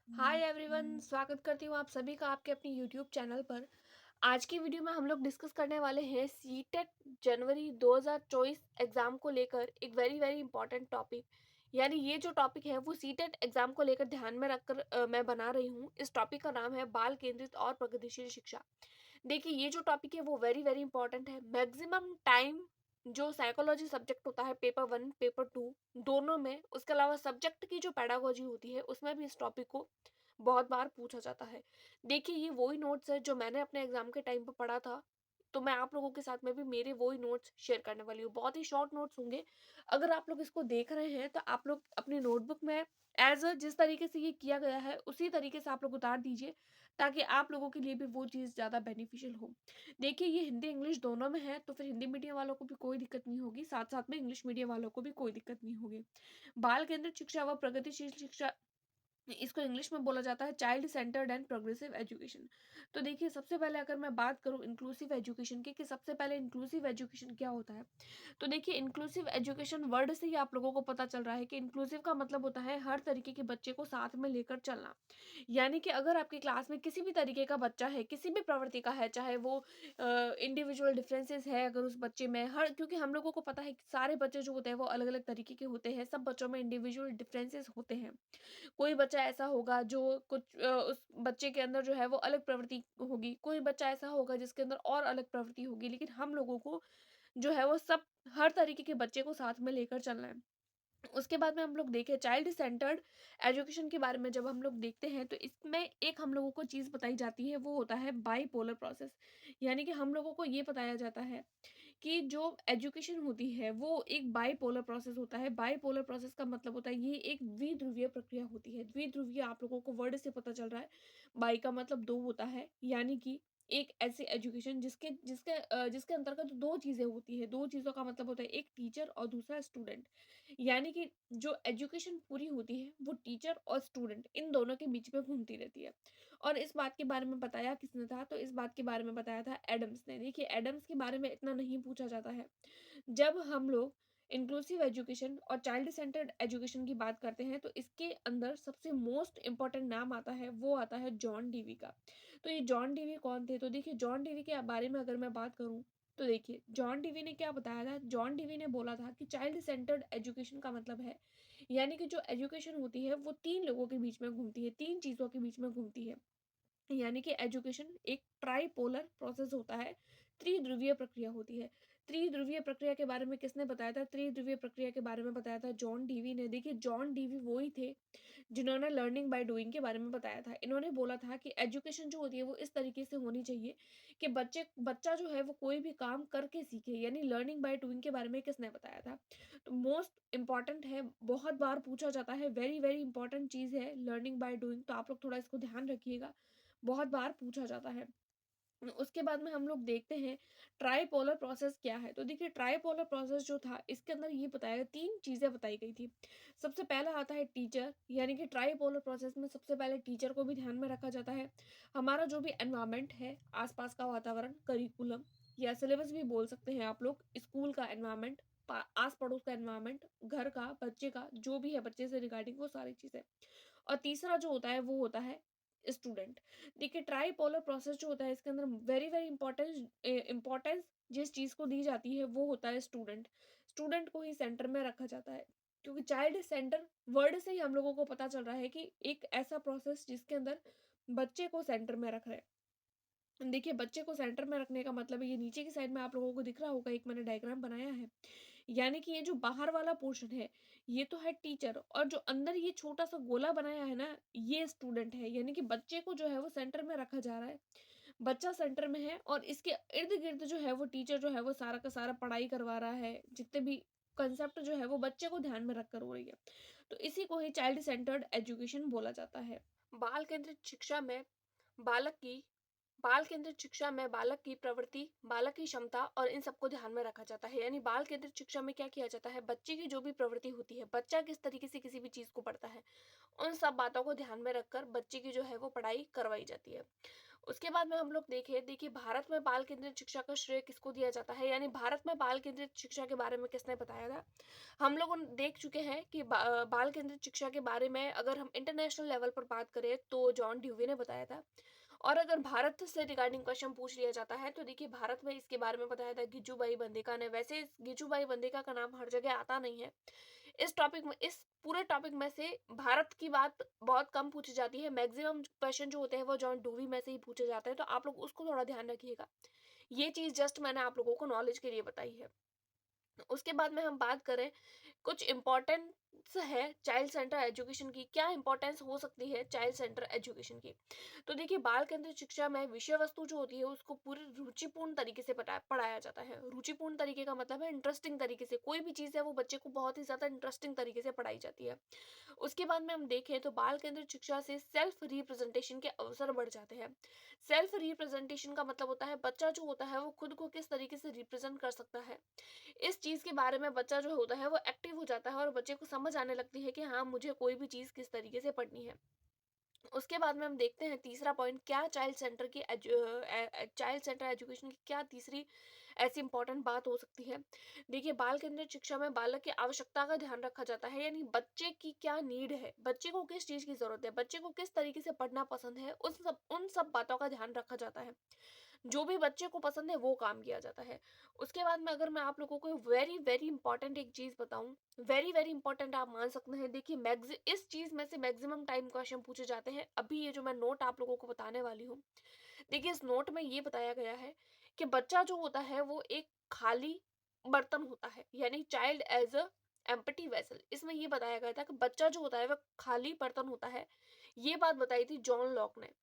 Hi everyone, स्वागत करती हूँ आप सभी का आपके अपनी यूट्यूब चैनल पर। आज की वीडियो में हम लोग डिस्कस करने वाले हैं सीटेट जनवरी 2024 एग्जाम को लेकर एक वेरी वेरी इंपॉर्टेंट टॉपिक। यानी ये जो टॉपिक है वो सीटेट एग्जाम को लेकर ध्यान में रखकर मैं बना रही हूँ। इस टॉपिक का नाम है बाल केंद्रित और प्रगतिशील शिक्षा। देखिए, ये जो टॉपिक है वो वेरी वेरी इंपॉर्टेंट है। मैक्सिमम टाइम जो साइकोलॉजी सब्जेक्ट होता है पेपर वन पेपर टू दोनों में, उसके अलावा सब्जेक्ट की जो पेडागोजी होती है उसमें भी इस टॉपिक को बहुत बार पूछा जाता है। देखिए, ये वही नोट्स है जो मैंने अपने एग्जाम के टाइम पर पढ़ा था, तो मैं आप लोगों के साथ में भी मेरे वही नोट्स शेयर करने वाली हूँ। बहुत ही शॉर्ट नोट्स होंगे। अगर आप लोग इसको देख रहे हैं तो आप लोग अपनी नोटबुक में एज अ जिस तरीके से ये किया गया है उसी तरीके से आप लोग उतार दीजिए, ताकि आप लोगों के लिए भी वो चीज़ ज़्यादा बेनिफिशियल हो। देखिए, ये हिंदी इंग्लिश दोनों में है, तो फिर हिंदी मीडियम वालों को भी कोई दिक्कत नहीं होगी, साथ साथ में इंग्लिश मीडियम वालों को भी कोई दिक्कत नहीं होगी। बाल केंद्रित शिक्षा व प्रगतिशील शिक्षा, इसको इंग्लिश में बोला जाता है child centred and progressive education. तो देखिए, सबसे पहले अगर मैं बात करूं इंक्लूसिव एजुकेशन की, कि सबसे पहले इंक्लूसिव एजुकेशन क्या होता है, तो देखिए, इंक्लूसिव एजुकेशन वर्ड से ही आप लोगों को पता चल रहा है कि इंक्लूसिव का मतलब होता है हर तरीके के बच्चे को साथ में लेकर चलना। यानी कि अगर आपकी क्लास में किसी भी तरीके का बच्चा है, किसी भी प्रवृत्ति का है, चाहे वो इंडिविजुअल डिफरेंसेस है अगर उस बच्चे में, हर क्योंकि हम लोगों को पता है कि सारे बच्चे जो होते हैं वो अलग अलग तरीके के होते हैं, सब बच्चों में इंडिविजुअल डिफरेंसेस होते हैं। कोई बच्चा ऐसा होगा जो कुछ उस बच्चे के अंदर जो है वो अलग प्रवृत्ति होगी, कोई बच्चा ऐसा होगा जिसके अंदर और अलग प्रवृत्ति होगी, लेकिन हम लोगों को जो है वो सब हर तरीके के बच्चे को साथ में लेकर चलना है। उसके बाद में हम लोग देखें चाइल्ड सेंटर्ड एजुकेशन के बारे में, जब हम लोग देखते हैं तो इसमें एक हम लोगों को चीज़ बताई जाती है, वो होता है बाईपोलर प्रोसेस। यानी कि हम लोगों को ये बताया जाता है कि जो एजुकेशन होती है वो एक बाईपोलर प्रोसेस होता है। बाईपोलर प्रोसेस का मतलब होता है ये एक द्विध्रुवीय प्रक्रिया होती है। द्विध्रुवीय आप लोगों को वर्ड से पता चल रहा है। बाई का मतलब दो होता है, यानी कि एक ऐसी एजुकेशन जिसके अंतर्गत दो चीजें होती है। दो चीजों का मतलब होता है एक टीचर और दूसरा स्टूडेंट। यानी कि जो एजुकेशन पूरी होती है वो टीचर और स्टूडेंट इन दोनों के बीच में घूमती रहती है। और इस बात के बारे में बताया किसने था, तो इस बात के बारे में बताया था एडम्स ने। देखिए, एडम्स के बारे में इतना नहीं पूछा जाता है। जब हम लोग इंक्लूसिव एजुकेशन और चाइल्ड सेंटर्ड एजुकेशन की बात करते हैं तो इसके अंदर सबसे मोस्ट इंपॉर्टेंट नाम आता है, वो आता है जॉन डीवी का। तो ये जॉन डीवी कौन थे, तो देखिए, जॉन डीवी के बारे में अगर मैं बात करूं तो देखिए, जॉन डीवी ने क्या बताया था। जॉन डीवी ने बोला था कि चाइल्ड सेंटर्ड एजुकेशन का मतलब है, यानी कि जो एजुकेशन होती है वो तीन लोगों के बीच में घूमती है, तीन चीजों के बीच में घूमती है। यानी कि एजुकेशन एक ट्राइपोलर प्रोसेस होता है, त्रिध्रुवीय प्रक्रिया होती है। त्रिध्रुवीय प्रक्रिया के बारे में किसने बताया था, त्रिध्रुवीय प्रक्रिया के बारे में बताया था जॉन डीवी ने। देखिए, जॉन डीवी वो ही थे जिन्होंने लर्निंग बाय डूइंग के बारे में बताया था। इन्होंने बोला था कि एजुकेशन जो होती है वो इस तरीके से होनी चाहिए कि बच्चा जो है वो कोई भी काम करके सीखे। यानी लर्निंग बाय डूइंग के बारे में किसने बताया था, तो मोस्ट इंपॉर्टेंट है, बहुत बार पूछा जाता है, वेरी वेरी इंपॉर्टेंट चीज है लर्निंग बाय डूइंग। तो आप लोग थोड़ा इसको ध्यान रखिएगा, बहुत बार पूछा जाता है। उसके बाद में हम लोग देखते हैं ट्राइपोलर प्रोसेस क्या है। तो देखिए, ट्राइपोलर प्रोसेस जो था इसके अंदर ये बताया गया, तीन चीजें बताई गई थी। सबसे पहला आता है टीचर। यानी कि ट्राइपोलर प्रोसेस में सबसे पहले टीचर को भी ध्यान में रखा जाता है। हमारा जो भी एनवायरमेंट है, आसपास का वातावरण, करिकुलम या सिलेबस भी बोल सकते हैं आप लोग, स्कूल का एनवायरमेंट, आस पड़ोस का एनवायरमेंट, घर का, बच्चे का जो भी है, बच्चे से रिगार्डिंग वो सारी चीजें। और तीसरा जो होता है वो होता है स्टूडेंट। देखिए, ट्राइपोलर प्रोसेस जो होता है इसके अंदर वेरी वेरी इंपॉर्टेंस जिस चीज को दी जाती है वो होता है स्टूडेंट। स्टूडेंट को ही सेंटर में रखा जाता है, क्योंकि चाइल्ड सेंटर वर्ड से ही हम लोगों को पता चल रहा है कि एक ऐसा प्रोसेस जिसके अंदर बच्चे को सेंटर में रख रहे हैं। देखिए, बच्चे को सेंटर में रखने का मतलब है, ये नीचे की साइड में आप लोगों को दिख रहा होगा, एक मैंने डायग्राम बनाया है। यानी कि ये जो बाहर वाला पोर्शन है ये तो है टीचर, और जो अंदर ये छोटा सा गोला बनाया है ना, ये स्टूडेंट है। यानी कि बच्चे को जो है वो सेंटर में रखा जा रहा है, बच्चा सेंटर में है, और इसके इर्द गिर्द जो है वो टीचर जो है वो सारा का सारा पढ़ाई करवा रहा है, जितने भी कंसेप्ट जो है वो बच्चे को ध्यान में रखकर हो रही है। तो इसी को ही चाइल्ड सेंटर्ड एजुकेशन बोला जाता है। बाल केंद्रित शिक्षा में बालक की बाल केंद्रित शिक्षा में बालक की प्रवृत्ति, बालक की क्षमता और इन सबको ध्यान में रखा जाता है। यानी बाल केंद्रित शिक्षा में क्या किया जाता है, बच्चे की जो भी प्रवृत्ति होती है, बच्चा किस तरीके से किसी भी चीज़ को पढ़ता है, उन सब बातों को ध्यान में रखकर बच्चे की जो है वो पढ़ाई करवाई जाती है। उसके बाद में हम लोग देखें, देखिए भारत में बाल केंद्रित शिक्षा का श्रेय किसको दिया जाता है, यानी भारत में बाल केंद्रित शिक्षा के बारे में किसने बताया था। हम लोग देख चुके हैं कि बाल केंद्रित शिक्षा के बारे में अगर हम इंटरनेशनल लेवल पर बात करें तो जॉन ड्यूवी ने बताया था। और अगर भारत से रिगार्डिंग क्वेश्चन पूछ लिया जाता है तो देखिए भारत में इसके बारे में बताया था गिजुबाई बंदिका ने। वैसे इस गिजुबाई बंदिका का नाम हर जगह आता नहीं है। इस टॉपिक में, इस पूरे टॉपिक में से भारत की बात बहुत कम पूछी जाती है। मैक्सिमम क्वेश्चन जो होते हैं वो जॉन डूवी में से ही पूछे जाते हैं, तो आप लोग उसको थोड़ा ध्यान रखिएगा। ये चीज जस्ट मैंने आप लोगों को नॉलेज के लिए बताई है। उसके बाद में हम बात करें, कुछ इम्पोर्टेंस है चाइल्ड सेंटर एजुकेशन की, क्या इंपॉर्टेंस हो सकती है चाइल्ड सेंटर एजुकेशन की। तो देखिए बाल केंद्रित शिक्षा में विषय वस्तु जो होती है उसको पूरी रुचिपूर्ण तरीके से पढ़ाया जाता है। रुचिपूर्ण तरीके का मतलब है इंटरेस्टिंग तरीके से, कोई भी चीज़ है वो बच्चे को बहुत ही ज़्यादा इंटरेस्टिंग तरीके से पढ़ाई जाती है। उसके बाद में हम देखें तो बाल केंद्रित शिक्षा से सेल्फ रिप्रेजेंटेशन के अवसर बढ़ जाते हैं। सेल्फ रिप्रेजेंटेशन का मतलब होता है बच्चा जो होता है वो खुद को किस तरीके से रिप्रेजेंट कर सकता है। इस चीज़ के बारे में बच्चा जो होता है वो एक्टिव हो जाता है और बच्चे को समझ आने लगती है कि हाँ, मुझे कोई भी चीज़ किस तरीके से पढ़नी है। उसके बाद में हम देखते हैं तीसरा पॉइंट, क्या चाइल्ड सेंटर एजुकेशन की क्या तीसरी ऐसी इंपॉर्टेंट बात हो सकती है। देखिए बाल केंद्रित शिक्षा में बालक की आवश्यकता का ध्यान रखा जाता है, यानी बच्चे की क्या नीड है, बच्चे को किस चीज़ की ज़रूरत है, बच्चे को किस तरीके से पढ़ना पसंद है, उन सब बातों का ध्यान रखा जाता है। जो भी बच्चे को पसंद है वो काम किया जाता है। उसके बाद में अगर मैं आप लोगों को वेरी वेरी इंपॉर्टेंट एक चीज़ बताऊँ, वेरी वेरी इंपॉर्टेंट आप मान सकते हैं। देखिए मैक्सि इस चीज़ में से मैक्सिमम टाइम क्वेश्चन पूछे जाते हैं। अभी ये जो मैं नोट आप लोगों को बताने वाली हूँ, देखिए इस नोट में ये बताया गया है कि बच्चा जो होता है वो एक खाली बर्तन होता है, यानी child as a empty vessel. इसमें ये बताया गया था कि बच्चा जो होता है वह खाली बर्तन होता है। ये बात बताई थी जॉन लॉक ने।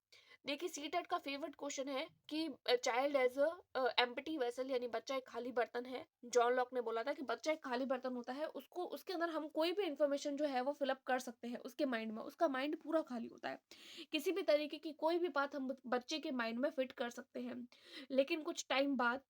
देखिए सीटेट का फेवरेट क्वेश्चन है कि child as a empty vessel, यानी बच्चा एक खाली बर्तन है। जॉन लॉक ने बोला था कि बच्चा एक खाली बर्तन होता है, उसको उसके अंदर हम कोई भी इंफॉर्मेशन जो है वो फिलअप कर सकते हैं उसके माइंड में, उसका माइंड पूरा खाली होता है। किसी भी तरीके की कोई भी बात हम बच्चे के माइंड में फिट कर सकते हैं। लेकिन कुछ टाइम बाद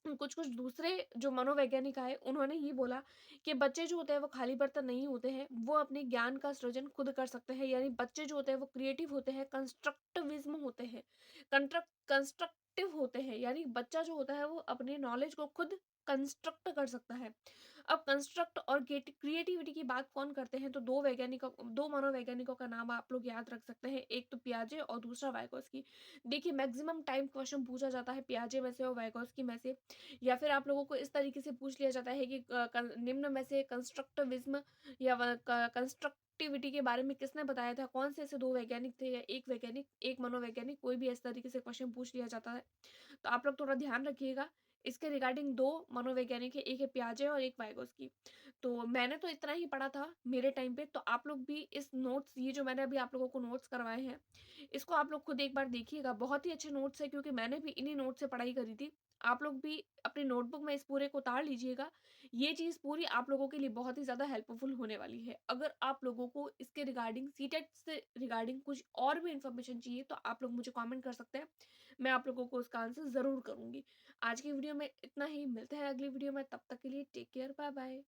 कुछ कुछ दूसरे जो मनोवैज्ञानिक आए उन्होंने ये बोला कि बच्चे जो होते हैं वो खाली बर्तन नहीं होते हैं, वो अपने ज्ञान का सृजन खुद कर सकते हैं। यानी बच्चे जो होते हैं वो क्रिएटिव होते हैं, कंस्ट्रक्टिविज्म होते हैं, कंस्ट्रक्टिव होते हैं। यानी बच्चा जो होता है वो अपने नॉलेज को खुद कंस्ट्रक्ट कर सकता है। अब कंस्ट्रक्ट और क्रिएटिविटी की बात कौन करते हैं, तो दो मनोवैज्ञानिकों का नाम आप लोग याद रख सकते हैं, एक तो पियाजे और दूसरा वाइगोस्की। देखिए मैक्सिमम टाइम क्वेश्चन पूछा जाता है पियाजे में से और वाइगोस्की में से, या फिर आप लोगों को इस तरीके से पूछ लिया जाता है कि निम्न में से कंस्ट्रक्टिविज्म या कंस्ट्रक्टिविटी के बारे में किसने बताया था, कौन से ऐसे दो वैज्ञानिक थे या एक वैज्ञानिक, एक मनोवैज्ञानिक, कोई भी इस तरीके से क्वेश्चन पूछ लिया जाता है। तो आप लोग थोड़ा ध्यान रखिएगा। इसके रिगार्डिंग दो मनोवैज्ञानिक है, एक है पियाजे और एक वाइगोस्की। तो मैंने तो इतना ही पढ़ा था मेरे टाइम पे, तो आप लोग भी इस नोट्स, ये जो मैंने अभी आप लोगों को नोट्स करवाए हैं, इसको आप लोग खुद एक बार देखिएगा। बहुत ही अच्छे नोट्स है क्योंकि मैंने भी इन्हीं नोट से पढ़ाई करी थी। आप लोग भी अपनी नोटबुक में इस पूरे को उतार लीजिएगा। ये चीज़ पूरी आप लोगों के लिए बहुत ही ज़्यादा हेल्पफुल होने वाली है। अगर आप लोगों को इसके रिगार्डिंग सीटेट से रिगार्डिंग कुछ और भी इन्फॉर्मेशन चाहिए तो आप लोग मुझे कमेंट कर सकते हैं। मैं आप लोगों को उसका आंसर ज़रूर करूँगी। आज की वीडियो में इतना ही, मिलते हैं अगली वीडियो में, तब तक के लिए टेक केयर, बाय बाय।